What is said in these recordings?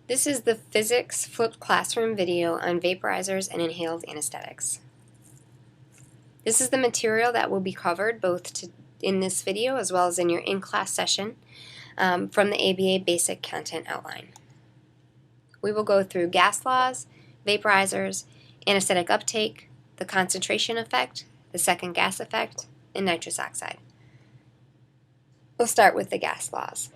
This is the physics flipped classroom video on vaporizers and inhaled anesthetics. This is the material that will be covered both in this video as well as in your in-class session from the ABA Basic Content Outline. We will go through gas laws, vaporizers, anesthetic uptake, the concentration effect, the second gas effect, and nitrous oxide. We'll start with the gas laws.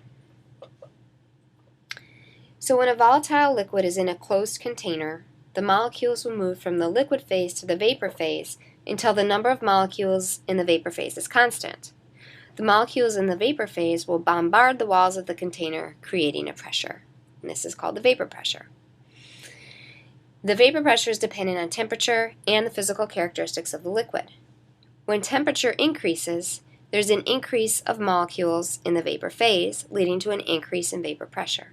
So when a volatile liquid is in a closed container, the molecules will move from the liquid phase to the vapor phase until the number of molecules in the vapor phase is constant. The molecules in the vapor phase will bombard the walls of the container, creating a pressure. And this is called the vapor pressure. The vapor pressure is dependent on temperature and the physical characteristics of the liquid. When temperature increases, there's an increase of molecules in the vapor phase, leading to an increase in vapor pressure.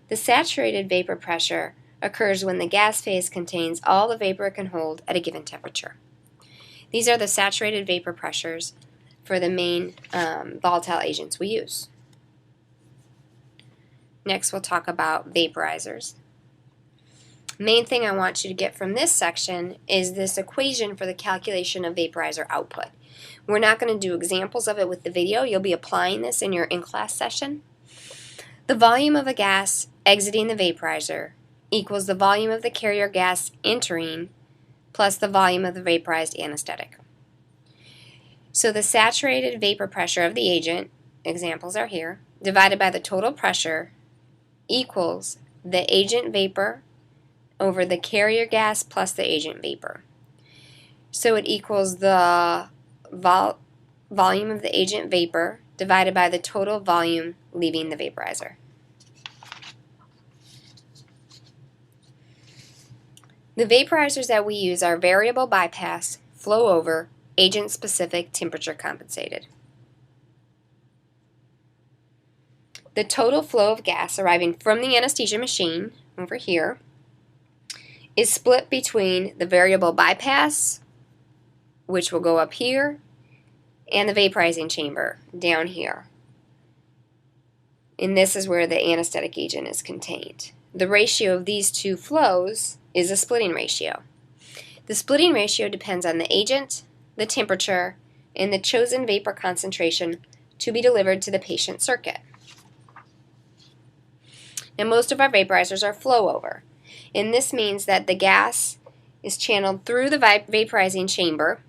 The saturated vapor pressure occurs when the gas phase contains all the vapor it can hold at a given temperature. These are the saturated vapor pressures for the main volatile agents we use. Next, we'll talk about vaporizers. Main thing I want you to get from this section is this equation for the calculation of vaporizer output. We're not going to do examples of it with the video. You'll be applying this in your in-class session. The volume of a gas exiting the vaporizer equals the volume of the carrier gas entering plus the volume of the vaporized anesthetic. So the saturated vapor pressure of the agent, examples are here, divided by the total pressure equals the agent vapor over the carrier gas plus the agent vapor. So it equals the volume of the agent vapor divided by the total volume leaving the vaporizer. The vaporizers that we use are variable bypass, flow over, agent-specific, temperature compensated. The total flow of gas arriving from the anesthesia machine, over here, is split between the variable bypass, which will go up here, and the vaporizing chamber, down here. And this is where the anesthetic agent is contained. The ratio of these two flows is a splitting ratio. The splitting ratio depends on the agent, the temperature, and the chosen vapor concentration to be delivered to the patient circuit. Now, most of our vaporizers are flow over, and this means that the gas is channeled through the vaporizing chamber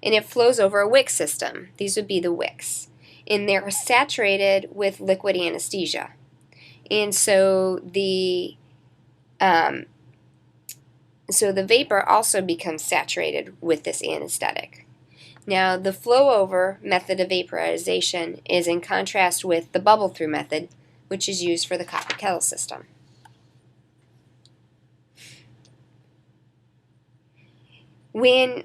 and it flows over a wick system. These would be the wicks, and they're saturated with liquid anesthesia. And so the vapor also becomes saturated with this anesthetic. Now, the flow-over method of vaporization is in contrast with the bubble-through method, which is used for the copper kettle system. When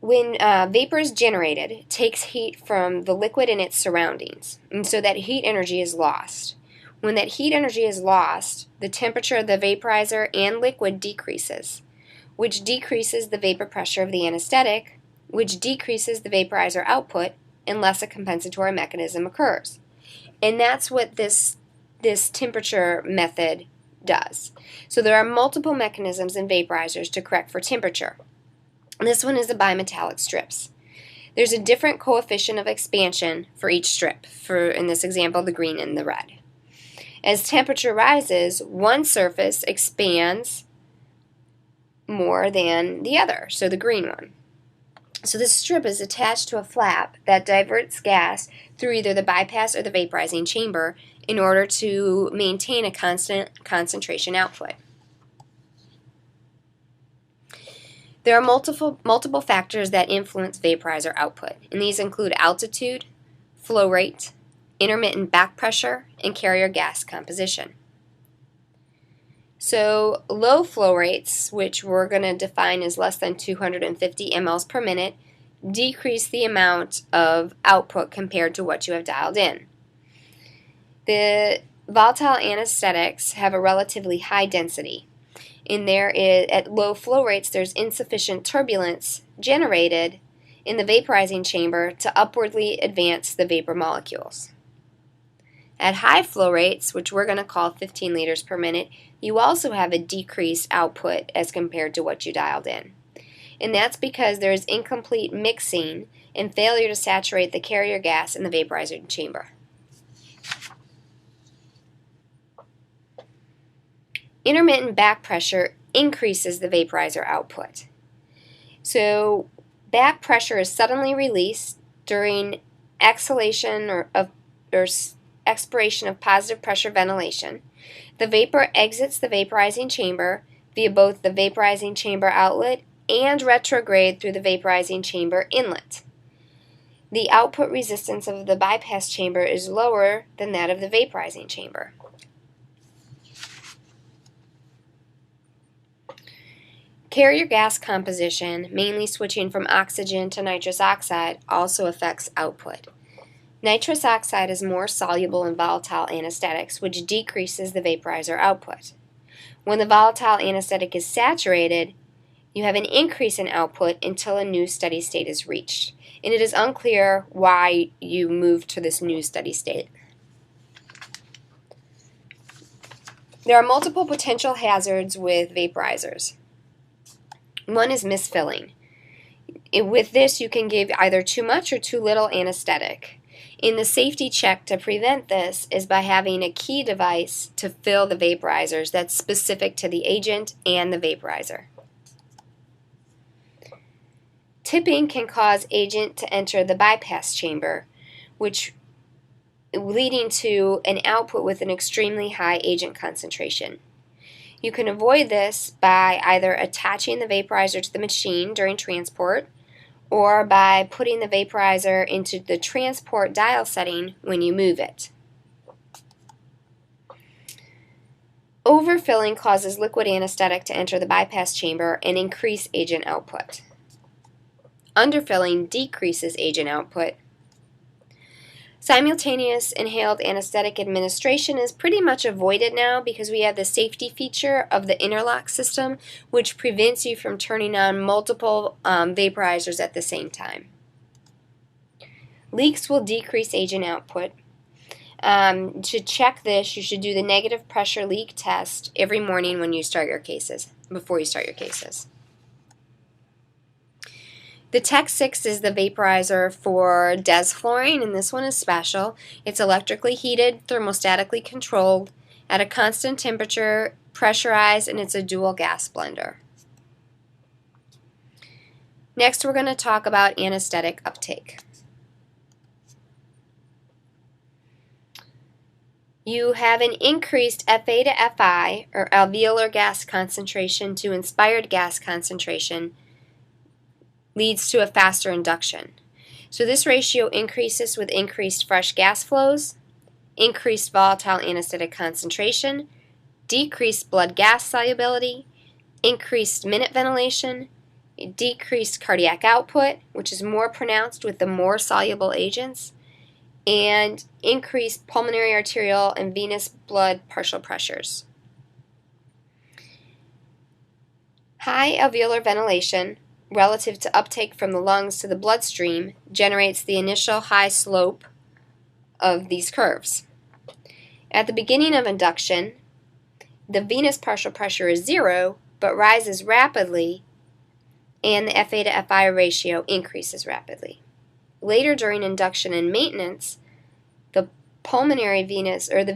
vapor is generated, it takes heat from the liquid and its surroundings, and so that heat energy is lost. When that heat energy is lost, the temperature of the vaporizer and liquid decreases, which decreases the vapor pressure of the anesthetic, which decreases the vaporizer output unless a compensatory mechanism occurs. And that's what this temperature method does. So there are multiple mechanisms in vaporizers to correct for temperature. This one is the bimetallic strips. There's a different coefficient of expansion for each strip, in this example, the green and the red. As temperature rises, one surface expands more than the other, so the green one. So this strip is attached to a flap that diverts gas through either the bypass or the vaporizing chamber in order to maintain a constant concentration output. There are multiple factors that influence vaporizer output, and these include altitude, flow rate, intermittent back pressure, and carrier gas composition. So low flow rates, which we're going to define as less than 250 mLs per minute, decrease the amount of output compared to what you have dialed in. The volatile anesthetics have a relatively high density. At low flow rates, there's insufficient turbulence generated in the vaporizing chamber to upwardly advance the vapor molecules. At high flow rates, which we're going to call 15 liters per minute, you also have a decreased output as compared to what you dialed in. And that's because there is incomplete mixing and failure to saturate the carrier gas in the vaporizer chamber. Intermittent back pressure increases the vaporizer output. So back pressure is suddenly released during exhalation or expiration of positive pressure ventilation. The vapor exits the vaporizing chamber via both the vaporizing chamber outlet and retrograde through the vaporizing chamber inlet. The output resistance of the bypass chamber is lower than that of the vaporizing chamber. Carrier gas composition, mainly switching from oxygen to nitrous oxide, also affects output. Nitrous oxide is more soluble in volatile anesthetics, which decreases the vaporizer output. When the volatile anesthetic is saturated, you have an increase in output until a new steady state is reached. And it is unclear why you move to this new steady state. There are multiple potential hazards with vaporizers. One is misfilling. With this, you can give either too much or too little anesthetic. And the safety check to prevent this is by having a key device to fill the vaporizers that's specific to the agent and the vaporizer. Tipping can cause agent to enter the bypass chamber, which leading to an output with an extremely high agent concentration. You can avoid this by either attaching the vaporizer to the machine during transport or by putting the vaporizer into the transport dial setting when you move it. Overfilling causes liquid anesthetic to enter the bypass chamber and increase agent output. Underfilling decreases agent output. Simultaneous inhaled anesthetic administration is pretty much avoided now because we have the safety feature of the interlock system, which prevents you from turning on multiple vaporizers at the same time. Leaks will decrease agent output. To check this, you should do the negative pressure leak test every morning when you start your cases, before you start your cases. The Tech 6 is the vaporizer for desflurane, and this one is special. It's electrically heated, thermostatically controlled, at a constant temperature, pressurized, and it's a dual gas blender. Next, we're going to talk about anesthetic uptake. You have an increased FA to FI, or alveolar gas concentration to inspired gas concentration, leads to a faster induction. So this ratio increases with increased fresh gas flows, increased volatile anesthetic concentration, decreased blood gas solubility, increased minute ventilation, decreased cardiac output, which is more pronounced with the more soluble agents, and increased pulmonary arterial and venous blood partial pressures. High alveolar ventilation relative to uptake from the lungs to the bloodstream generates the initial high slope of these curves. At the beginning of induction, the venous partial pressure is 0 but rises rapidly, and the FA to FI ratio increases rapidly. Later during induction and maintenance, the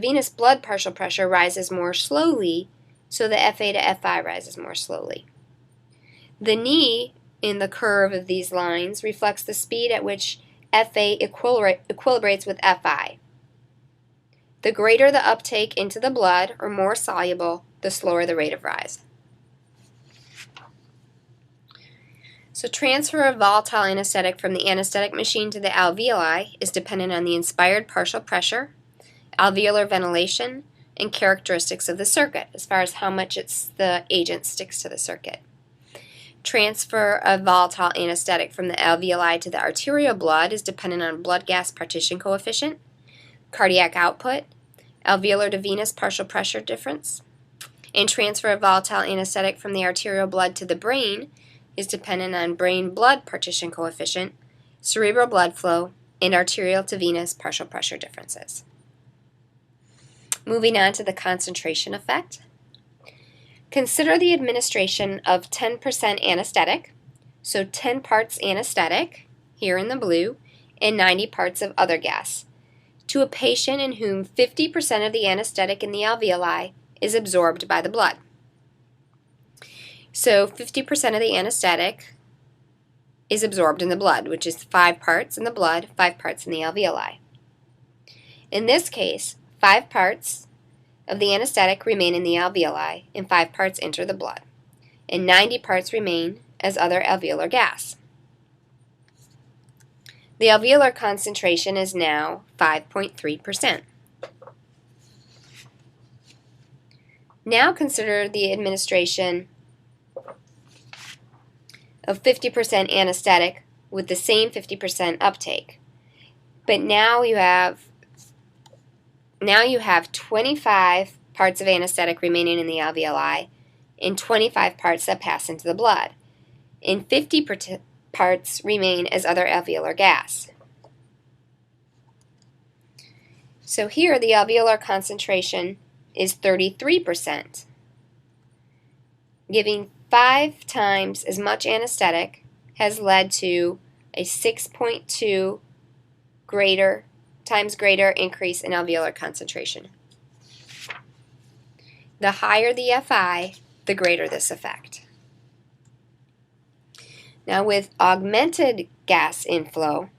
venous blood partial pressure rises more slowly, so the FA to FI rises more slowly. The knee in the curve of these lines reflects the speed at which FA equilibrates with FI. The greater the uptake into the blood, or more soluble, the slower the rate of rise. So transfer of volatile anesthetic from the anesthetic machine to the alveoli is dependent on the inspired partial pressure, alveolar ventilation, and characteristics of the circuit, as far as how much the agent sticks to the circuit. Transfer of volatile anesthetic from the alveoli to the arterial blood is dependent on blood gas partition coefficient, cardiac output, alveolar to venous partial pressure difference, and transfer of volatile anesthetic from the arterial blood to the brain is dependent on brain blood partition coefficient, cerebral blood flow, and arterial to venous partial pressure differences. Moving on to the concentration effect. Consider the administration of 10% anesthetic, so 10 parts anesthetic, here in the blue, and 90 parts of other gas, to a patient in whom 50% of the anesthetic in the alveoli is absorbed by the blood. So 50% of the anesthetic is absorbed in the blood, which is 5 parts in the blood, 5 parts in the alveoli. In this case, 5 parts of the anesthetic remain in the alveoli and 5 parts enter the blood, and 90 parts remain as other alveolar gas. The alveolar concentration is now 5.3%. Now consider the administration of 50% anesthetic with the same 50% uptake. But now you have 25 parts of anesthetic remaining in the alveoli and 25 parts that pass into the blood, and 50 parts remain as other alveolar gas. So here the alveolar concentration is 33%, giving 5 times as much anesthetic has led to a 6.2 times greater increase in alveolar concentration. The higher the Fi, the greater this effect. Now with augmented gas inflow,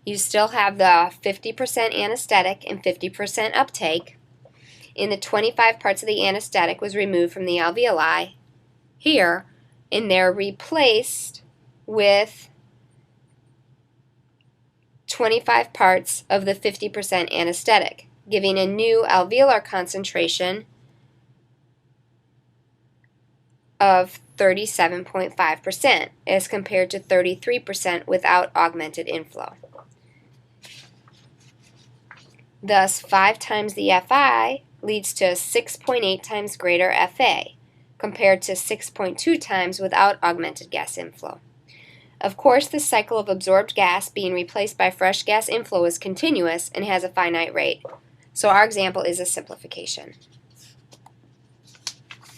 you still have the 50% anesthetic and 50% uptake, and the 25 parts of the anesthetic was removed from the alveoli here, and they're replaced with 25 parts of the 50% anesthetic, giving a new alveolar concentration of 37.5% as compared to 33% without augmented inflow. Thus, 5 times the Fi leads to 6.8 times greater Fa, compared to 6.2 times without augmented gas inflow. Of course, this cycle of absorbed gas being replaced by fresh gas inflow is continuous and has a finite rate. So our example is a simplification.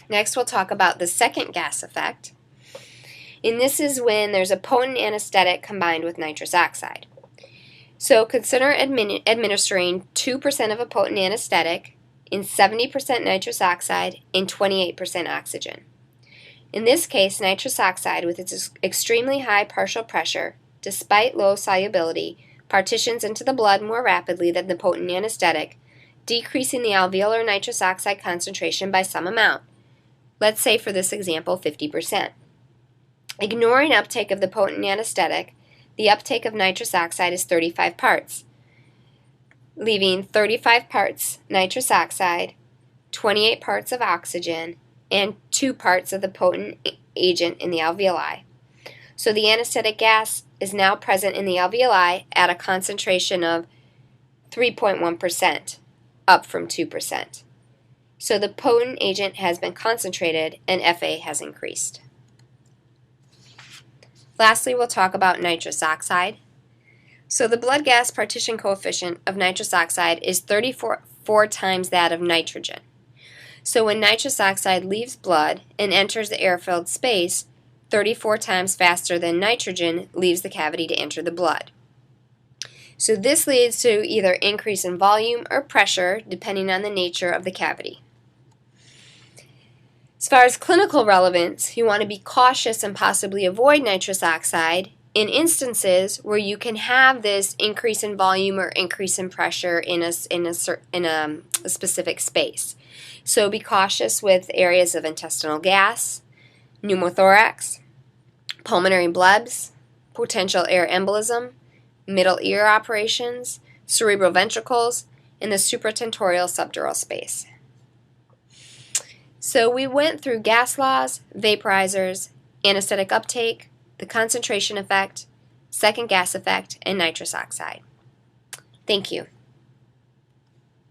Next, we'll talk about the second gas effect. And this is when there's a potent anesthetic combined with nitrous oxide. So consider administering 2% of a potent anesthetic in 70% nitrous oxide and 28% oxygen. In this case, nitrous oxide, with its extremely high partial pressure, despite low solubility, partitions into the blood more rapidly than the potent anesthetic, decreasing the alveolar nitrous oxide concentration by some amount. Let's say for this example 50%. Ignoring uptake of the potent anesthetic, the uptake of nitrous oxide is 35 parts, leaving 35 parts nitrous oxide, 28 parts of oxygen, and 2 parts of the potent agent in the alveoli. So the anesthetic gas is now present in the alveoli at a concentration of 3.1%, up from 2%. So the potent agent has been concentrated and Fa has increased. Lastly, we'll talk about nitrous oxide. So the blood gas partition coefficient of nitrous oxide is 34 times that of nitrogen. So when nitrous oxide leaves blood and enters the air-filled space, 34 times faster than nitrogen leaves the cavity to enter the blood. So this leads to either increase in volume or pressure depending on the nature of the cavity. As far as clinical relevance, you want to be cautious and possibly avoid nitrous oxide in instances where you can have this increase in volume or increase in pressure in a specific space. So be cautious with areas of intestinal gas, pneumothorax, pulmonary blebs, potential air embolism, middle ear operations, cerebral ventricles, and the supratentorial subdural space. So we went through gas laws, vaporizers, anesthetic uptake, the concentration effect, second gas effect, and nitrous oxide. Thank you.